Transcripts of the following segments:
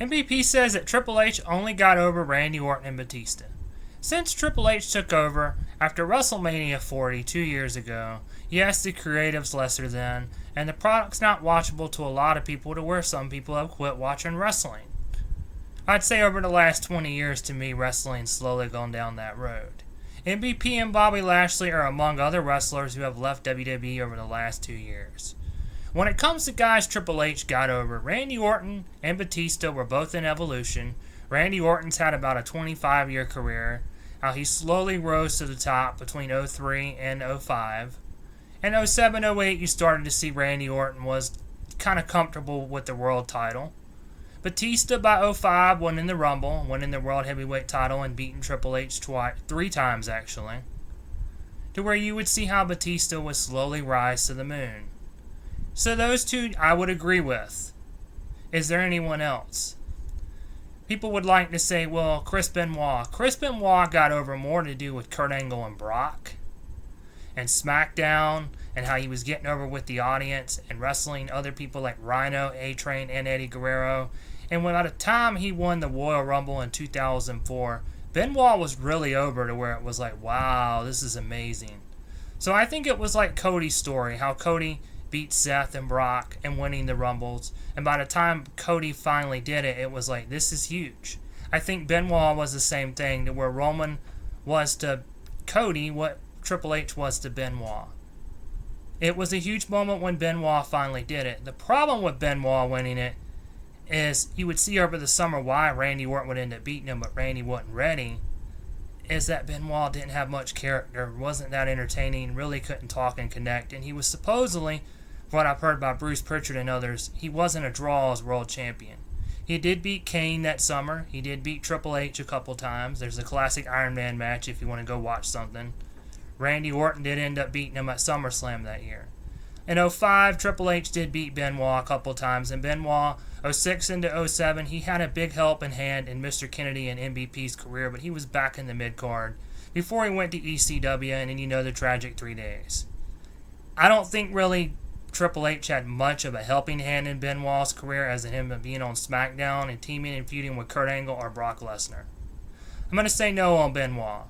MVP says that Triple H only got over Randy Orton and Batista. Since Triple H took over after WrestleMania 40 2 years ago, yes, the creative's lesser than, and the product's not watchable to a lot of people to where some people have quit watching wrestling. I'd say over the last 20 years to me, wrestling's slowly gone down that road. MVP and Bobby Lashley are among other wrestlers who have left WWE over the last 2 years. When it comes to guys Triple H got over, Randy Orton and Batista were both in evolution. Randy Orton's had about a 25-year career. How he slowly rose to the top between 03 and 05. In 07, 08, you started to see Randy Orton was kind of comfortable with the world title. Batista by 05 won in the Rumble, won in the World Heavyweight title, and beaten Triple H three times actually. To where you would see how Batista would slowly rise to the moon. So those two I would agree with. Is there anyone else? People would like to say, well, Chris Benoit. Chris Benoit got over more to do with Kurt Angle and Brock and SmackDown and how he was getting over with the audience and wrestling other people like Rhino, A-Train, and Eddie Guerrero. And by the time he won the Royal Rumble in 2004, Benoit was really over to where it was like, wow, this is amazing. So I think it was like Cody's story, how Cody beat Seth and Brock and winning the Rumbles. And by the time Cody finally did it, it was like, this is huge. I think Benoit was the same thing, to where Roman was to Cody what Triple H was to Benoit. It was a huge moment when Benoit finally did it. The problem with Benoit winning it is you would see over the summer why Randy Orton would end up beating him, but Randy wasn't ready, is that Benoit didn't have much character, wasn't that entertaining, really couldn't talk and connect, and he was supposedly, from what I've heard by Bruce Pritchard and others, he wasn't a draw as world champion. He did beat Kane that summer. He did beat Triple H a couple times. There's a classic Iron Man match if you want to go watch something. Randy Orton did end up beating him at SummerSlam that year. In 05, Triple H did beat Benoit a couple times, and Benoit, 06 into 07, he had a big help in hand in Mr. Kennedy and MVP's career, but he was back in the mid-card before he went to ECW, and then you know the tragic 3 days. I don't think really Triple H had much of a helping hand in Benoit's career as in him being on SmackDown and teaming and feuding with Kurt Angle or Brock Lesnar. I'm going to say no on Benoit.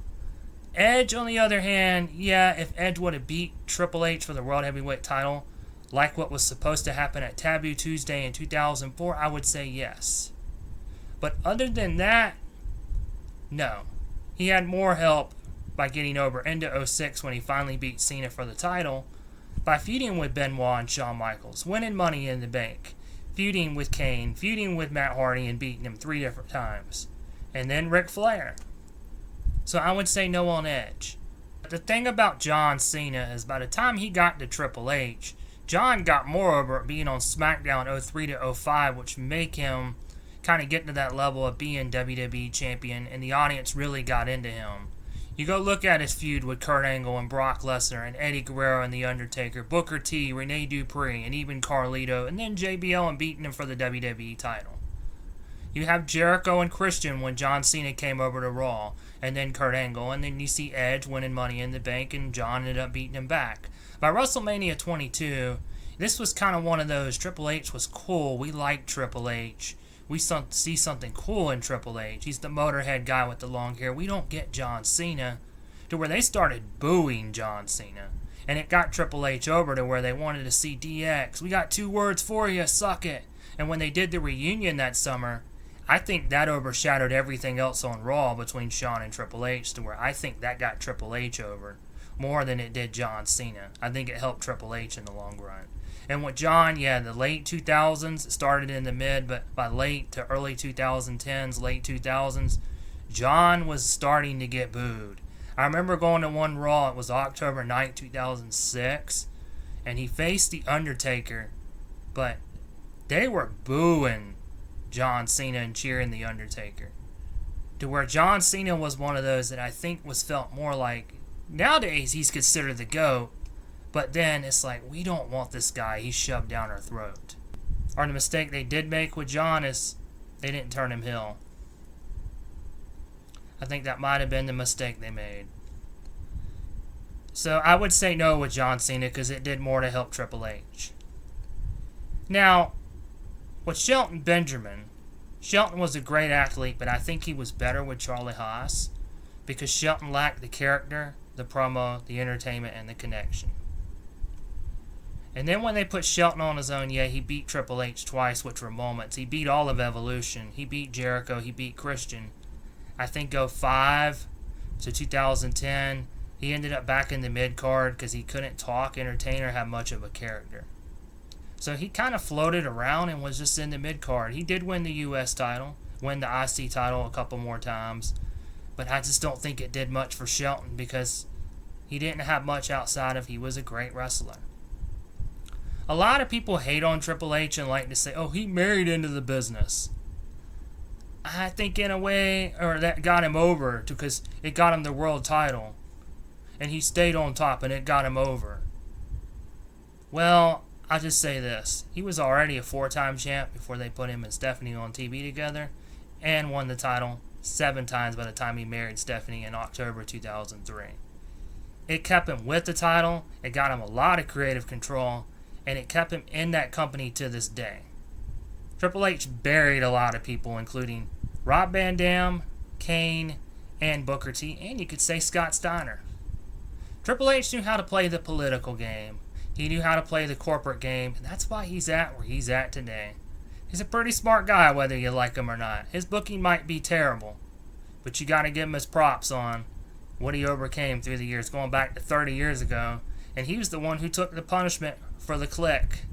Edge, on the other hand, yeah, if Edge would have beat Triple H for the World Heavyweight title, like what was supposed to happen at Taboo Tuesday in 2004, I would say yes. But other than that, no. He had more help by getting over into 06 when he finally beat Cena for the title, by feuding with Benoit and Shawn Michaels, winning Money in the Bank, feuding with Kane, feuding with Matt Hardy and beating him 3 different times, and then Ric Flair. So I would say no on Edge. But the thing about John Cena is by the time he got to Triple H, John got more over it being on SmackDown 03 to 05, which make him kind of get to that level of being WWE champion, and the audience really got into him. You go look at his feud with Kurt Angle and Brock Lesnar and Eddie Guerrero and The Undertaker, Booker T, Rene Dupree, and even Carlito, and then JBL and beating him for the WWE title. You have Jericho and Christian when John Cena came over to Raw, and then Kurt Angle, and then you see Edge winning Money in the Bank, and John ended up beating him back. By WrestleMania 22, this was kind of one of those, Triple H was cool, we liked Triple H. We see something cool in Triple H. He's the Motorhead guy with the long hair. We don't get John Cena. To where they started booing John Cena. And it got Triple H over to where they wanted to see DX. We got 2 words for you, suck it. And when they did the reunion that summer, I think that overshadowed everything else on Raw between Shawn and Triple H, to where I think that got Triple H over more than it did John Cena. I think it helped Triple H in the long run. And with John, yeah, the late 2000s, it started in the mid, but by late to early 2010s, late 2000s, John was starting to get booed. I remember going to one Raw, it was October 9th, 2006, and he faced The Undertaker, but they were booing John Cena and cheering The Undertaker. To where John Cena was one of those that I think was felt more like, nowadays he's considered the GOAT, but then it's like, we don't want this guy, he's shoved down our throat. Or the mistake they did make with John is they didn't turn him heel. I think that might have been the mistake they made. So I would say no with John Cena because it did more to help Triple H. Now, with Shelton Benjamin, Shelton was a great athlete, but I think he was better with Charlie Haas because Shelton lacked the character, the promo, the entertainment, and the connection. And then when they put Shelton on his own, yeah, he beat Triple H twice, which were moments. He beat all of Evolution. He beat Jericho. He beat Christian. I think 05 to 2010, he ended up back in the mid-card because he couldn't talk, entertain, or have much of a character. So he kind of floated around and was just in the mid-card. He did win the U.S. title, win the IC title a couple more times, but I just don't think it did much for Shelton because he didn't have much outside of he was a great wrestler. A lot of people hate on Triple H and like to say, oh, he married into the business. I think in a way, or that got him over because it got him the world title. And he stayed on top and it got him over. Well, I'll just say this. He was already a 4-time champ before they put him and Stephanie on TV together and won the title 7 times by the time he married Stephanie in October 2003. It kept him with the title, it got him a lot of creative control, and it kept him in that company to this day. Triple H buried a lot of people, including Rob Van Dam, Kane, and Booker T, and you could say Scott Steiner. Triple H knew how to play the political game. He knew how to play the corporate game, and that's why he's at where he's at today. He's a pretty smart guy, whether you like him or not. His booking might be terrible, but you got to give him his props on what he overcame through the years, going back to 30 years ago. And he was the one who took the punishment for the Click,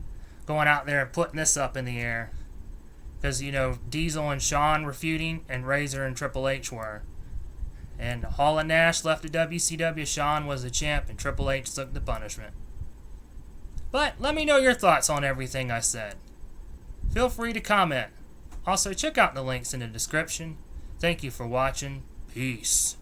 going out there and putting this up in the air. Because, Diesel and Shawn were feuding, and Razor and Triple H were. And Hall and Nash left the WCW. Shawn was the champ, and Triple H took the punishment. But let me know your thoughts on everything I said. Feel free to comment. Also, check out the links in the description. Thank you for watching. Peace.